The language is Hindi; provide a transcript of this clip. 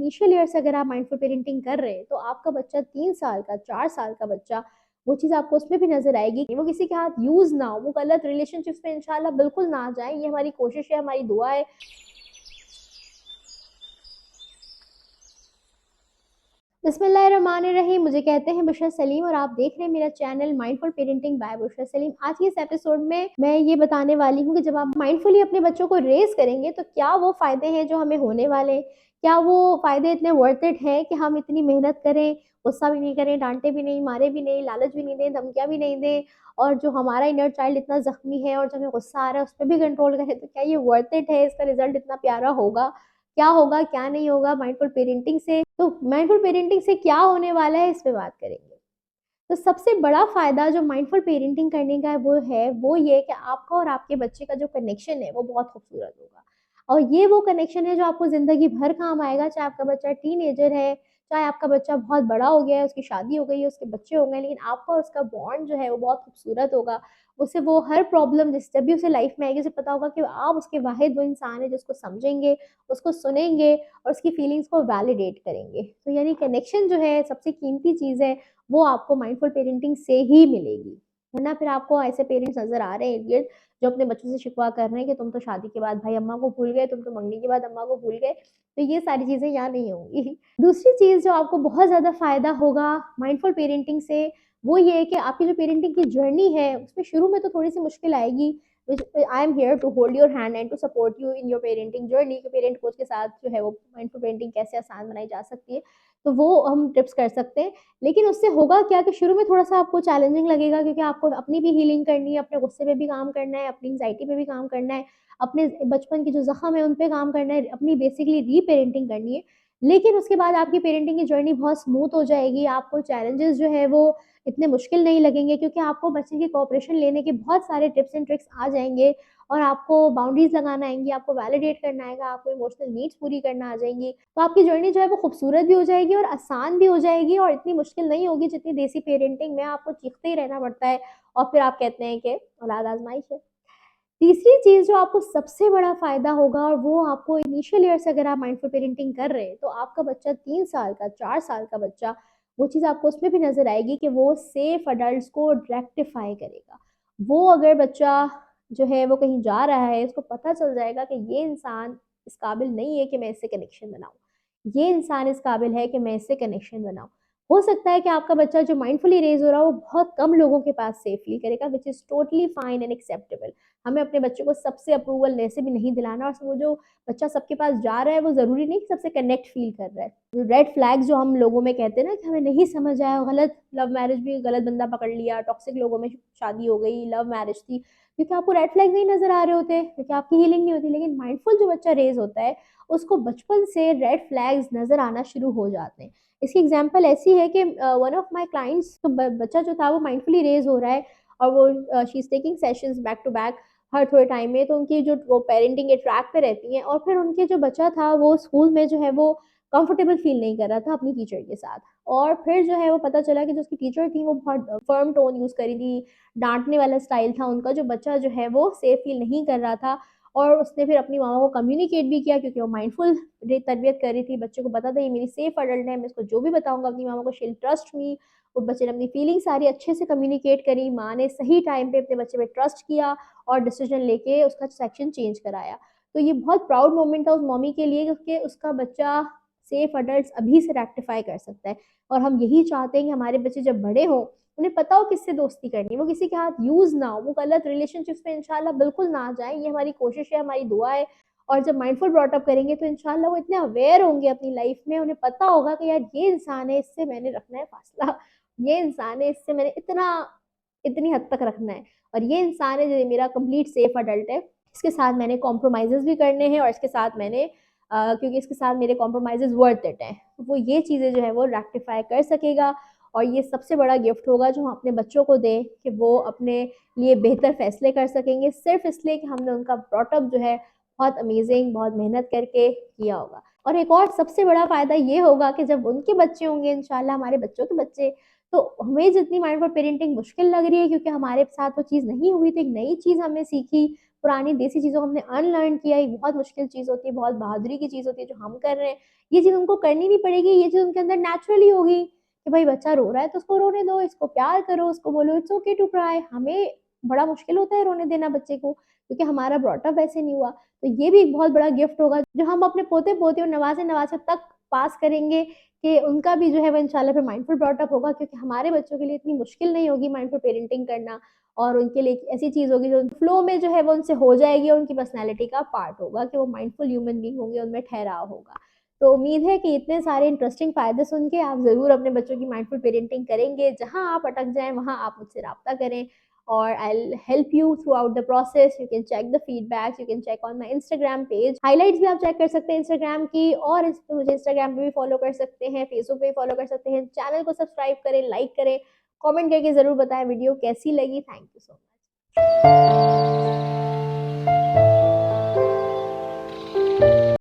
इनिशियल ईयर से अगर आप माइंडफुल पेरेंटिंग कर रहे हैं तो आपका बच्चा 3 साल का 4 साल का बच्चा वो चीज़ आपको उसमें भी नजर आएगी कि वो किसी के हाथ यूज ना हो, वो गलत रिलेशनशिप्स में इंशाल्लाह बिल्कुल ना आ जाए। ये हमारी कोशिश है, हमारी दुआ है। बिस्मिल्लाहिर्रहमानिर्रहीम। मुझे कहते हैं बुशरा सलीम और आप देख रहे हैं मेरा channel mindful parenting by Bushra Salim. आज के इस एपिसोड में मैं ये बताने वाली हूँ कि जब आप माइंडफुली अपने बच्चों को रेज करेंगे तो क्या वो फायदे हैं जो हमें होने वाले हैं, क्या वो फायदे इतने वर्थ इट है कि हम इतनी मेहनत करें, गुस्सा भी नहीं करें, डांटे भी नहीं, मारे भी नहीं, लालच भी नहीं दें, धमकियां भी नहीं दें, और जो हमारा इनर चाइल्ड इतना जख्मी है और जो हमें गुस्सा आ रहा है उस पर भी कंट्रोल करें, तो क्या ये वर्थ इट है, इसका रिजल्ट इतना प्यारा होगा, क्या होगा क्या नहीं होगा माइंडफुल पेरेंटिंग से। तो माइंडफुल पेरेंटिंग से क्या होने वाला है इस पे बात करेंगे। तो सबसे बड़ा फायदा जो माइंडफुल पेरेंटिंग करने का है वो ये कि आपका और आपके बच्चे का जो कनेक्शन है वो बहुत खूबसूरत होगा। और ये वो कनेक्शन है जो आपको जिंदगी भर काम आएगा, चाहे आपका बच्चा टीनेजर है, चाहे आपका बच्चा बहुत बड़ा हो गया है, उसकी शादी हो गई है, उसके बच्चे हो गए, लेकिन आपका और उसका बॉन्ड जो है वो बहुत खूबसूरत होगा। उसे वो हर प्रॉब्लम जिस जब भी उसे लाइफ में आएगी उसे पता होगा कि आप उसके वाहिद वो इंसान है जिसको समझेंगे, उसको सुनेंगे और उसकी फीलिंग्स को वैलिडेट करेंगे। तो यानी कनेक्शन जो है सबसे कीमती चीज़ है, वो आपको माइंडफुल पेरेंटिंग से ही मिलेगी। वरना फिर आपको ऐसे पेरेंट्स नजर आ रहे हैं इर्द-गिर्द जो अपने बच्चों से शिकवा कर रहे हैं कि तुम तो शादी के बाद भाई अम्मा को भूल गए, तुम तो मंगनी के बाद अम्मा को भूल गए। तो ये सारी चीजें यहाँ नहीं होंगी। दूसरी चीज जो आपको बहुत ज्यादा फायदा होगा माइंडफुल पेरेंटिंग से वो ये है कि आपकी जो पेरेंटिंग की जर्नी है उसमें शुरू में तो थोड़ी सी मुश्किल आएगी, I am here to hold your hand and to support you in your parenting journey. कि पेरेंट कोच के साथ जो है वो माइंडफुल पेरेंटिंग कैसे आसान बनाई जा सकती है, तो वो हम टिप्स कर सकते हैं। लेकिन उससे होगा क्या कि शुरू में थोड़ा सा आपको चैलेंजिंग लगेगा क्योंकि आपको अपनी भी हीलिंग करनी है, अपने गुस्से पे भी काम करना है, अपनी एंग्जाइटी पे भी काम करना है, अपने बचपन के जो जख्म है उन पे काम करना है, अपनी बेसिकली रीपेरेंटिंग करनी है। लेकिन उसके बाद आपकी पेरेंटिंग की जर्नी बहुत स्मूथ हो जाएगी, आपको चैलेंजेस जो है वो इतने मुश्किल नहीं लगेंगे क्योंकि आपको बच्चे की कोऑपरेशन लेने के बहुत सारे टिप्स एंड ट्रिक्स आ जाएंगे और आपको बाउंड्रीज लगाना आएंगी, आपको वैलिडेट करना आएगा, आपको इमोशनल नीड्स पूरी करना आ जाएंगी। तो आपकी जर्नी जो है वो खूबसूरत भी हो जाएगी और आसान भी हो जाएगी और इतनी मुश्किल नहीं होगी जितनी देसी पेरेंटिंग में आपको चीखते ही रहना पड़ता है और फिर आप कहते हैं कि औलाद आजमाइश है। तीसरी चीज जो आपको सबसे बड़ा फायदा होगा और वो आपको इनिशियल ईयर से अगर आप माइंडफुल पेरेंटिंग कर रहे हैं तो आपका बच्चा 3 साल का 4 साल का बच्चा वो चीज आपको उसमें भी नजर आएगी कि वो सेफ अडल्ट को रेक्टिफाई करेगा। वो अगर बच्चा जो है वो कहीं जा रहा है उसको पता चल जाएगा कि ये इंसान इस काबिल नहीं है कि मैं इससे कनेक्शन बनाऊं, ये इंसान इस काबिल है कि मैं इससे कनेक्शन बनाऊं। हो सकता है कि आपका बच्चा जो माइंडफुली रेज हो रहा है वो बहुत कम लोगों के पास सेफ फील करेगा, which is totally fine and acceptable. हमें अपने बच्चे को सबसे अप्रूवल वैसे भी नहीं दिलाना, और वो जो बच्चा सबके पास जा रहा है वो जरूरी नहीं कि सबसे कनेक्ट फील कर रहा है। जो रेड फ्लैग्स जो हम लोगों में कहते हैं ना कि हमें नहीं समझ आया, गलत लव मैरिज भी, गलत बंदा पकड़ लिया, टॉक्सिक लोगों में शादी हो गई, लव मैरिज थी, क्योंकि आपको रेड फ्लैग्स नहीं नजर आ रहे होते, क्योंकि आपकी हीलिंग नहीं होती। लेकिन माइंडफुल जो बच्चा रेज होता है उसको बचपन से रेड फ्लैग्स नजर आना शुरू हो जाते हैं। इसकी एग्जाम्पल ऐसी है कि वन ऑफ माई क्लाइंट्स, तो बच्चा जो था वो माइंडफुली रेज हो रहा है और वो she is taking sessions back to back हर थोड़े टाइम में, तो उनकी जो वो पेरेंटिंग के ट्रैक पे रहती हैं, और फिर उनके जो बच्चा था वो स्कूल में जो है वो कंफर्टेबल फील नहीं कर रहा था अपनी टीचर के साथ। और फिर जो है वो पता चला कि जो उसकी टीचर थी वो बहुत फर्म टोन यूज करी थी, डांटने वाला स्टाइल था उनका, जो बच्चा जो है वो सेफ फील नहीं कर रहा था। और उसने फिर अपनी मामा को कम्युनिकेट भी किया क्योंकि वो माइंडफुल तरबियत कर रही थी, बच्चे को पता था ये मेरी सेफ अडल्ट है, मैं इसको जो भी बताऊंगा अपनी मामा को शील ट्रस्ट मी। वो बच्चे ने अपनी फीलिंग सारी अच्छे से कम्युनिकेट करी, माँ ने सही टाइम पे अपने बच्चे पे ट्रस्ट किया और डिसीजन लेके उसका सेक्शन चेंज कराया। तो ये बहुत प्राउड मोमेंट था उस मम्मी के लिए क्योंकि उसका बच्चा सेफ अडल्ट अभी से रेक्टिफाई कर सकता है। और हम यही चाहते हैं कि हमारे बच्चे जब बड़े हों उन्हें पता हो किससे दोस्ती करनी, वो किसी के हाथ यूज ना हो, वो गलत रिलेशनशिप्स में इंशाल्लाह बिल्कुल ना आ जाए। ये हमारी कोशिश है, हमारी दुआ है। और जब माइंडफुल ब्रॉटअप करेंगे तो इंशाल्लाह वो इतने अवेयर होंगे अपनी लाइफ में, उन्हें पता होगा कि यार ये इंसान है, इससे मैंने रखना है फासला, ये इंसान है, इससे मैंने इतना इतनी हद तक रखना है, और ये इंसान है जो मेरा कंप्लीट सेफ अडल्ट है, इसके साथ मैंने कॉम्प्रोमाइजेस भी करने हैं और इसके साथ मैंने क्योंकि इसके साथ मेरे कॉम्प्रोमाइजेस वर्थ इट हैं, तो वो ये चीज़ें जो है वो रेक्टिफाई कर सकेगा। और ये सबसे बड़ा गिफ्ट होगा जो हम अपने बच्चों को दें कि वो अपने लिए बेहतर फैसले कर सकेंगे सिर्फ इसलिए कि हमने उनका ब्रॉटअप जो है बहुत अमेजिंग, बहुत मेहनत करके किया होगा। और एक और सबसे बड़ा फायदा ये होगा कि जब उनके बच्चे होंगे इंशाल्लाह, हमारे बच्चों के बच्चे, तो हमें जितनी माइंडफुल पेरेंटिंग मुश्किल लग रही है क्योंकि हमारे साथ वो चीज़ नहीं हुई थी, एक नई चीज़ हमने सीखी, पुरानी देसी चीज़ों को हमने अनलर्न किया, ये बहुत मुश्किल चीज़ होती है, बहुत बहादुरी की चीज़ होती है जो हम कर रहे हैं। ये चीज़ उनको करनी नहीं पड़ेगी, ये चीज़ उनके अंदर नेचुरली होगी कि भाई बच्चा रो रहा है तो उसको रोने दो, इसको प्यार करो, उसको बोलो इट्स ओके टू क्राई। हमें बड़ा मुश्किल होता है रोने देना बच्चे को, क्योंकि हमारा ब्रॉट अप वैसे नहीं हुआ। तो ये भी एक बहुत बड़ा गिफ्ट होगा जो हम अपने पोते-पोती और नवासे-नवासे तक पास करेंगे, कि उनका भी जो है वो इंशाल्लाह फिर माइंडफुल ब्रॉट अप होगा, क्योंकि हमारे बच्चों के लिए इतनी मुश्किल नहीं होगी माइंडफुल पेरेंटिंग करना, और उनके लिए एक ऐसी चीज़ होगी जो फ्लो में जो है वो उनसे हो जाएगी और उनकी पर्सनैलिटी का पार्ट होगा कि वो माइंडफुल ह्यूमन बीइंग होंगे, उनमें ठहराव होगा। तो उम्मीद है कि इतने सारे इंटरेस्टिंग फ़ायदे सुन के आप ज़रूर अपने बच्चों की माइंडफुल पेरेंटिंग करेंगे। जहाँ आप अटक जाएँ वहाँ आप मुझसे राब्ता करें, और I'll help you throughout the process. You can check the feedbacks, you can check on my Instagram page. Highlights भी आप चेक कर सकते हैं इंस्टाग्राम की, और इस पे मुझे इंस्टाग्राम पे भी फॉलो कर सकते हैं, फेसबुक पे भी फॉलो कर सकते हैं। चैनल को सब्सक्राइब करें, लाइक करें, कमेंट करके ज़रूर बताएं वीडियो कैसी लगी। Thank you so much.